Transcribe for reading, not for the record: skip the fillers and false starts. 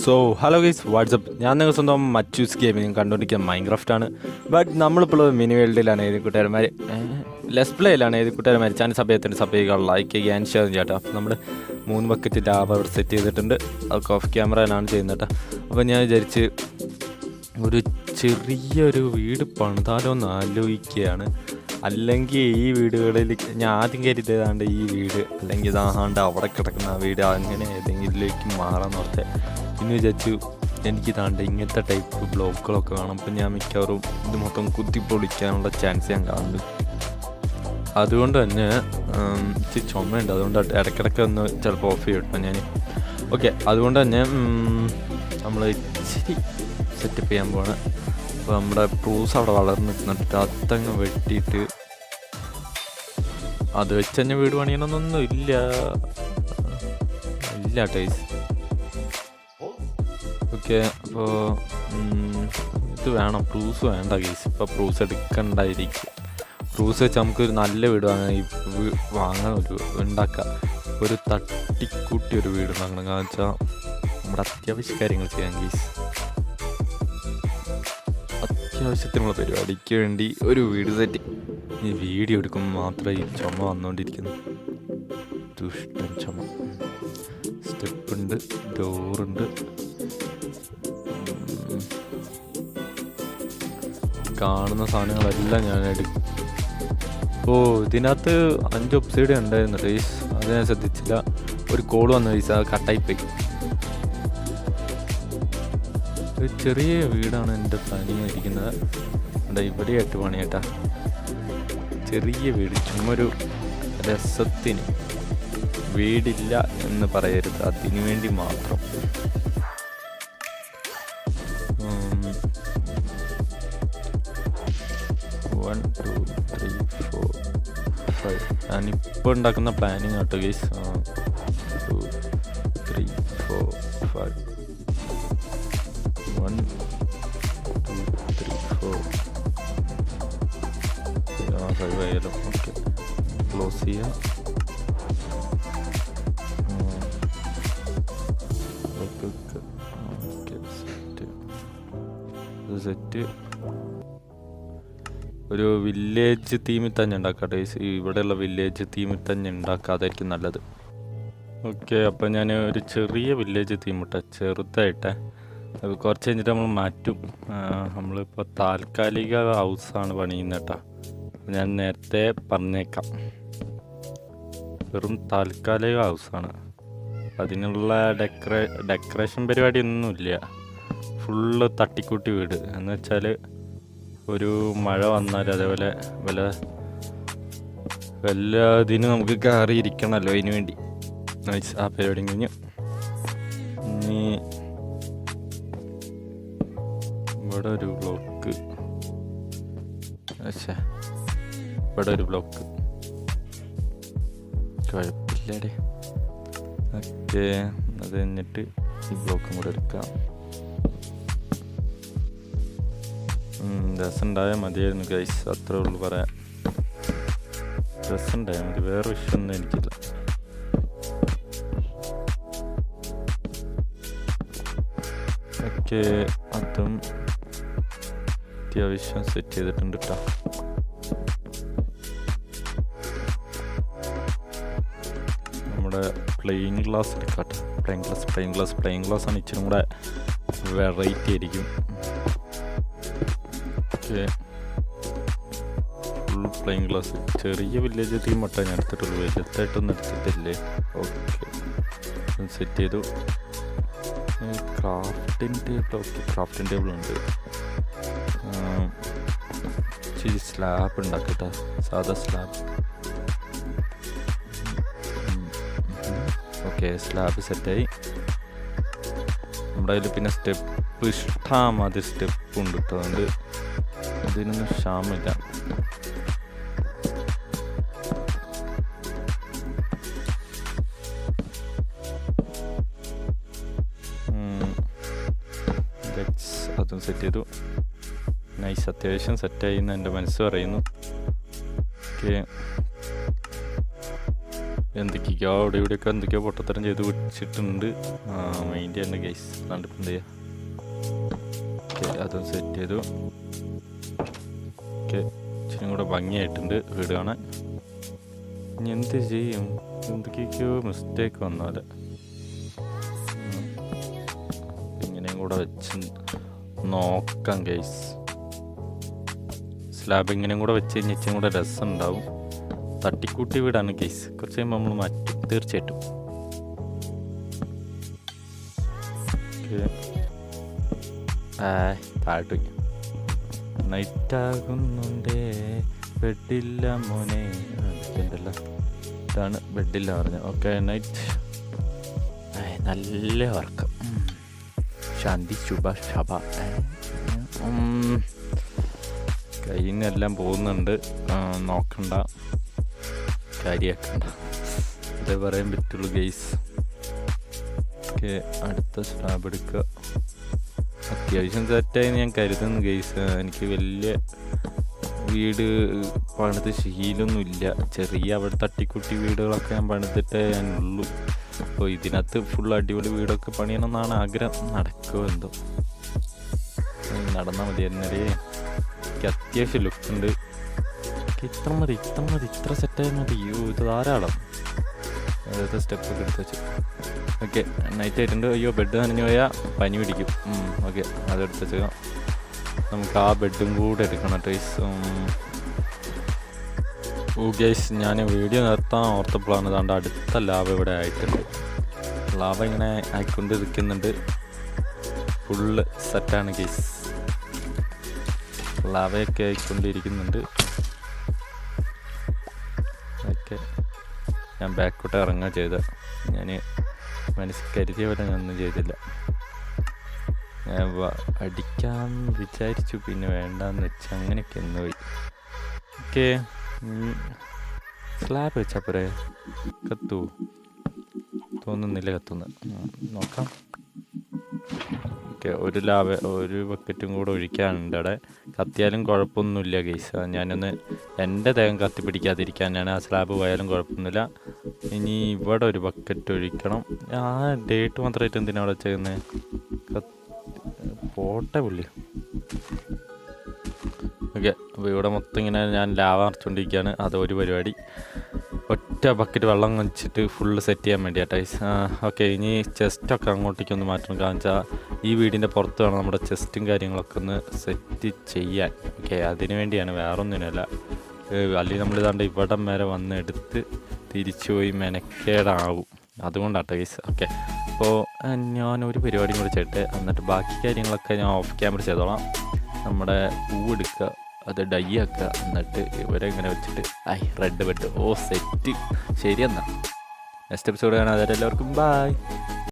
So hello guys WhatsApp, ഞാൻ നിങ്ങൾ സ്വന്തം മച്ചൂസ് ഗെയിമിങ് കണ്ടുകൊണ്ടിരിക്കുന്ന മൈൻക്രാഫ്റ്റാണ്. ബട്ട് നമ്മളിപ്പോൾ മിനി വേൾഡിലാണ്. ഏത് കൂട്ടുകാരന്മാർ ലെസ് പ്ലേയിലാണ്. ഏത് കൂട്ടുകാരന്മാർ ചാനൽ സമയത്തിന് സബ്സ്ക്രൈബ് ലൈക്ക് ചെയ്യുക ആൻഡ് ഷെയർ ചെയ്യാം കേട്ടോ. അപ്പോൾ നമ്മൾ 3 ബക്കറ്റ് ലാഭ അവിടെ സെറ്റ് ചെയ്തിട്ടുണ്ട്. അത് ഓഫ് ക്യാമറയിലാണ് ചെയ്യുന്നത് കേട്ടോ. അപ്പോൾ ഞാൻ വിചാരിച്ച് ഒരു ചെറിയൊരു വീട് പണിതാലോ എന്ന് ആലോചിക്കുകയാണ്. അല്ലെങ്കിൽ ഈ വീടുകളിൽ ഞാൻ ആദ്യം കരുതിയതാണ്ട് ഈ വീട്, അല്ലെങ്കിൽ ഇതാണ്ട് അവിടെ കിടക്കുന്ന ആ വീട്, അങ്ങനെ ഏതെങ്കിലേക്ക് മാറാൻ ഓർത്തെ. പിന്നെ വിചാരിച്ചു എനിക്കിതാണ്ട് ഇങ്ങനത്തെ ടൈപ്പ് ബ്ലോക്കുകളൊക്കെ വേണം. അപ്പം ഞാൻ മിക്കവാറും ഇത് മൊത്തം കുത്തിപ്പൊളിക്കാനുള്ള ചാൻസ് ഞാൻ കാണുന്നു. അതുകൊണ്ട് തന്നെ ഇച്ചിരി ചുമയുണ്ട്, അതുകൊണ്ട് ഇടയ്ക്കിടയ്ക്ക് ഒന്ന് ചിലപ്പോൾ ഓഫ് ചെയ്യട്ടോ ഞാൻ. ഓക്കെ, അതുകൊണ്ട് തന്നെ നമ്മൾ ഇച്ചിരി സെറ്റപ്പ് ചെയ്യാൻ പോവാണ്. അപ്പോൾ നമ്മുടെ പ്രൂസ് അവിടെ വളർന്ന് നിൽക്കുന്നുണ്ട്. അതങ്ങ് വെട്ടിയിട്ട് അത് വെച്ച് തന്നെ വീട് പണിയണമെന്നൊന്നും ഇല്ല ടൈസ്. ഓക്കെ, അപ്പോൾ ഇത് വേണം, പ്രൂസ് വേണ്ട കേസ്. ഇപ്പോൾ പ്രൂസ് എടുക്കണ്ടായിരിക്കും. പ്രൂസ് വെച്ച് നമുക്കൊരു നല്ല വീട് വാങ്ങാൻ ഉണ്ടാക്കാം. ഒരു തട്ടിക്കൂട്ടി ഒരു വീട് വാങ്ങണം. കാരണം വെച്ചാൽ നമ്മുടെ അത്യാവശ്യ കാര്യങ്ങൾ ചെയ്യാൻ കേസ്. അത്യാവശ്യത്തിനുള്ള പരിപാടിക്ക് വേണ്ടി ഒരു വീട് സെറ്റ്. ഈ വീഡിയോ എടുക്കുമ്പോൾ മാത്രമേ ഈ ചുമ വന്നുകൊണ്ടിരിക്കുന്നു. ദുഷ്ടൻ ചുമ. സ്റ്റെപ്പുണ്ട്, ഡോറുണ്ട്, കാണുന്ന സാധനങ്ങളെല്ലാം ഞാൻ എടുക്കും. ഇതിനകത്ത് 5 ഒബ്സൈഡ് ഉണ്ടായിരുന്നു റേസ്, അത് ഞാൻ ശ്രദ്ധിച്ചില്ല. ഒരു കോൾ വന്ന റേസ്, അത് കട്ടായിപ്പോയി. ഒരു ചെറിയ വീടാണ് എൻ്റെ പ്ലാനിങ് ഇരിക്കുന്നത്. ഇവിടെ ഇവിടെയായിട്ട് പണിയേട്ടാ, ചെറിയ വീട്, ചുമ്മാ ഒരു രസത്തിന്. വീടില്ല എന്ന് പറയരുത്, അതിനു വേണ്ടി മാത്രം. 1 2 3 4 5 ഞാനിപ്പോൾ ഉണ്ടാക്കുന്ന പ്ലാനിങ് കേട്ടോ ഗൈസ്. 2 3 4 5 1 2 3 4 5 ആയാലും. ഓക്കെ, ക്ലോസ് ചെയ്യാം. സെറ്റ് ഒരു വില്ലേജ് തീമിൽ തന്നെ ഉണ്ടാക്കാം. ഇവിടെയുള്ള വില്ലേജ് തീമിൽ തന്നെ ഉണ്ടാക്കാതായിരിക്കും നല്ലത്. ഓക്കെ, അപ്പം ഞാൻ ഒരു ചെറിയ വില്ലേജ് തീമിട്ട, ചെറുതായിട്ടേ. അത് കുറച്ച് കഴിഞ്ഞിട്ട് നമ്മൾ മാറ്റും. നമ്മളിപ്പോൾ താൽക്കാലിക ഹൗസാണ് പണിയുന്നത് കേട്ടോ. ഞാൻ നേരത്തെ പറഞ്ഞേക്കാം, വെറും താൽക്കാലിക ഹൗസാണ്. അതിനുള്ള ഡെക്കറേഷൻ പരിപാടി ഒന്നുമില്ല. ഫുള്ള് തട്ടിക്കൂട്ടി വീട് എന്ന് വെച്ചാൽ ഒരു മഴ വന്നാൽ അതേപോലെ വല്ല ഇതിന് നമുക്ക് കയറിയിരിക്കണമല്ലോ, അതിന് വേണ്ടി ആ പരിപാടി കഴിഞ്ഞു. ഇനി ഇവിടെ ഒരു ബ്ലോക്ക്, ഇവിടെ ഒരു ബ്ലോക്ക് കുഴപ്പമില്ലേ. ഓക്കെ, അത് കഴിഞ്ഞിട്ട് ഈ ബ്ലോക്കും കൂടെ എടുക്കാം. രസമുണ്ടായാൽ മതിയായിരുന്നു ഗൈസ്, അത്രേ ഉള്ളൂ പറയാൻ. രസമുണ്ടായാൽ മതി, വേറെ വിഷയമൊന്നും എനിക്കില്ല. ഓക്കെ, അതും അത്യാവശ്യം സെറ്റ് ചെയ്തിട്ടുണ്ട് കേട്ടോ. നമ്മുടെ പ്ലെയിൻ ഗ്ലാസ് എടുക്കാട്ടെ. പ്ലെയിൻ ഗ്ലാസ് ആണ് ഇച്ചിരി കൂടെ വെറൈറ്റി ആയിരിക്കും. Full plain glass. ചെറിയ വില്ലേജ് തീം മട്ടാ ഞാൻ എടുത്തിട്ടുള്ളൂ, വലുതായിട്ടൊന്നും എടുത്തിട്ടില്ലേ. ഓക്കെ, സെറ്റ് ചെയ്തു. Crafting table. Okay, crafting table ഉണ്ട്. ഇച്ചിരി സ്ലാബ് ഉണ്ടാക്കട്ടെ, സാധാ സ്ലാബ്. ഓക്കെ, സ്ലാബ് സെറ്റായി. നമ്മുടെ കയ്യിൽ പിന്നെ സ്റ്റെപ്പ് ഇഷ്ടമാതിരി സ്റ്റെപ്പ് ഉണ്ട് കേട്ടോ. അതുകൊണ്ട് ഇതിനൊന്നും ക്ഷാമില്ല. അതും സെറ്റ് ചെയ്തു. നൈസ്, അത്യാവശ്യം സെറ്റായി എന്ന് എൻ്റെ മനസ്സ് പറയുന്നു. ഓക്കെ, എന്തൊക്കെയോ അവിടെ ഇവിടെയൊക്കെ എന്തൊക്കെയോ പൊട്ടത്തരം ചെയ്ത് വെച്ചിട്ടുണ്ട്. മൈൻഡ് ചെയ്യണ്ട ഗൈസ്. കണ്ടിപ്പം എന്ത് ചെയ്യാം. ഓക്കെ, അതും സെറ്റ് ചെയ്തു. ഓക്കെ, ഇച്ചിരി കൂടെ ഭംഗിയായിട്ടുണ്ട് വീട് കാണാൻ. ഇനി എന്ത് ചെയ്യും? എന്തൊക്കെയൊക്കെയോ മിസ്റ്റേക്ക് വന്നാല് ഇങ്ങനെയും കൂടെ വെച്ച് നോക്കാം ഗൈസ്. സ്ലാബ് ഇങ്ങനെയും കൂടെ വെച്ച് കഴിഞ്ഞാൽ ഇച്ചിരി കൂടെ രസം ഉണ്ടാവും. തട്ടിക്കൂട്ടി വീടാണ് ഗൈസ്. കുറച്ച് കഴിയുമ്പോൾ നമ്മൾ മാറ്റും തീർച്ചയായിട്ടും. താഴ്ത്തു നൈറ്റാകുന്നുണ്ടേ ബെഡില്ല മോനെ. ഉണ്ടല്ലോ, ഇതാണ് ബെഡില്ല പറഞ്ഞത്. Okay, night. നല്ല ഉറക്കം. ശാന്തി ശുഭ ശബ. കയ്യിൽ നിന്നെല്ലാം പോകുന്നുണ്ട്. നോക്കണ്ട, കാര്യമാക്കണ്ട, അതേ പറയാൻ പറ്റുള്ളൂ ഗെയ്സ്. ഓക്കെ, അടുത്ത സ്ലാബ് എടുക്കുക. അത്യാവശ്യം സെറ്റായി ഞാൻ കരുതുന്നു ഗെയ്സ്. എനിക്ക് വലിയ വീട് പണിത് ശീലമൊന്നുമില്ല. ചെറിയ അവിടെ തട്ടിക്കുട്ടി വീടുകളൊക്കെ ഞാൻ പണിതിട്ടേ ഞാനുള്ളൂ. അപ്പോൾ ഇതിനകത്ത് ഫുൾ അടിപൊളി വീടൊക്കെ പണിയണമെന്നാണ് ആഗ്രഹം. നടക്കുമോ എന്തോ, നടന്നാൽ മതി. എന്നേ എനിക്ക് അത്യാവശ്യം ലുക്കുണ്ട്. ഇത്ര മതി, ഇത്ര സെറ്റായാൽ മതി. ഇത് ധാരാളം. അതായത് സ്റ്റെപ്പൊക്കെ എടുത്ത് വെച്ച്. ഓക്കെ, നൈറ്റ് ആയിട്ടുണ്ട്. അയ്യോ, ബെഡ് നനഞ്ഞു പോയാൽ പനി പിടിക്കും. ഓക്കെ, അതെടുത്ത് വെച്ചേക്കാം. നമുക്ക് ആ ബെഡും കൂടെ എടുക്കണം ഗൈസ്. ഗൈസ്, ഞാൻ വീഡിയോ നിർത്താൻ ഓർത്തപ്പോഴാണ് ഇതാണ്ട് അടുത്ത ലാവ ഇവിടെ ആയിട്ടുണ്ട്. ലാവ ഇങ്ങനെ ആയിക്കൊണ്ടിരിക്കുന്നുണ്ട്. ഫുള്ള് സെറ്റാണ് ഗൈസ്. ലാവയൊക്കെ ആയിക്കൊണ്ടിരിക്കുന്നുണ്ട്. ഓക്കെ, ഞാൻ ബാക്കോട്ട് ഇറങ്ങുക ചെയ്ത. ഞാൻ മനസ്സിൽ കരുതിയ പോലെ ഞാനൊന്നും ചെയ്തില്ല. ഞാൻ അടിക്കാൻ വിചാരിച്ചു, പിന്നെ വേണ്ടാന്ന് വെച്ച് അങ്ങനെയൊക്കെ എന്ന് പോയി. ഓക്കെ, സ്ലാബ് വെച്ചാൽ പോരെ? കത്തു തോന്നുന്നില്ല. കത്തുന്ന നോക്കാം. ഓക്കെ, ഒരു ബക്കറ്റും കൂടെ ഒഴിക്കാനുണ്ട് അവിടെ. കത്തിയാലും കുഴപ്പമൊന്നുമില്ല ഗൈസ്. ഞാനൊന്ന് എൻ്റെ ദേഹം കത്തി പിടിക്കാതിരിക്കാനാണ്. ആ സ്ലാബ് പോയാലും കുഴപ്പമൊന്നുമില്ല. ഇനി ഇവിടെ ഒരു ബക്കറ്റ് ഒഴിക്കണം. ആ ഡേറ്റ് മാത്രമായിട്ട് എന്തിനാണ് അവിടെ ചെയ്യുന്നത്? പോട്ടെ പുള്ളി. ഓക്കെ, അപ്പോൾ ഇവിടെ മൊത്തം ഇങ്ങനെ ഞാൻ ലാവ നിറച്ചുകൊണ്ടിരിക്കുകയാണ്. അതൊരു പരിപാടി. ഒറ്റ ബക്കറ്റ് വെള്ളം വെച്ചിട്ട് ഫുള്ള് സെറ്റ് ചെയ്യാൻ വേണ്ടിയാട്ടോ ഗൈസ്. ഓക്കെ, ഇനി ചെസ്റ്റൊക്കെ അങ്ങോട്ടേക്കൊന്ന് മാറ്റണം. കാരണം വെച്ചാൽ ഈ വീടിൻ്റെ പുറത്ത് വേണം നമ്മുടെ ചെസ്റ്റും കാര്യങ്ങളൊക്കെ ഒന്ന് സെറ്റ് ചെയ്യാൻ. ഓക്കെ, അതിന് വേണ്ടിയാണ്, വേറെ ഒന്നിനല്ല. അല്ലെങ്കിൽ നമ്മളിതാണ്ട് ഇവിടം വരെ വന്ന് എടുത്ത് തിരിച്ചു പോയി മെനക്കേടാവും. അതുകൊണ്ടാട്ടോ ഗൈസ്. ഓക്കെ, അപ്പോൾ ഞാനൊരു പരിപാടിയും കൂടി ചെയ്തിട്ട് എന്നിട്ട് ബാക്കി കാര്യങ്ങളൊക്കെ ഞാൻ ഓഫ് ക്യാമറ ചെയ്തോളാം. നമ്മുടെ പൂവെടുക്കുക, അത് ഡൈ ആക്കുക, എന്നിട്ട് ഇവരെ ഇങ്ങനെ വെച്ചിട്ട് റെഡ് ബെഡ്. സെറ്റ്. ശരി, എന്നാൽ നെക്സ്റ്റ് എപ്പിസോഡ് കാണാം. അതായത് എല്ലാവർക്കും ബൈ.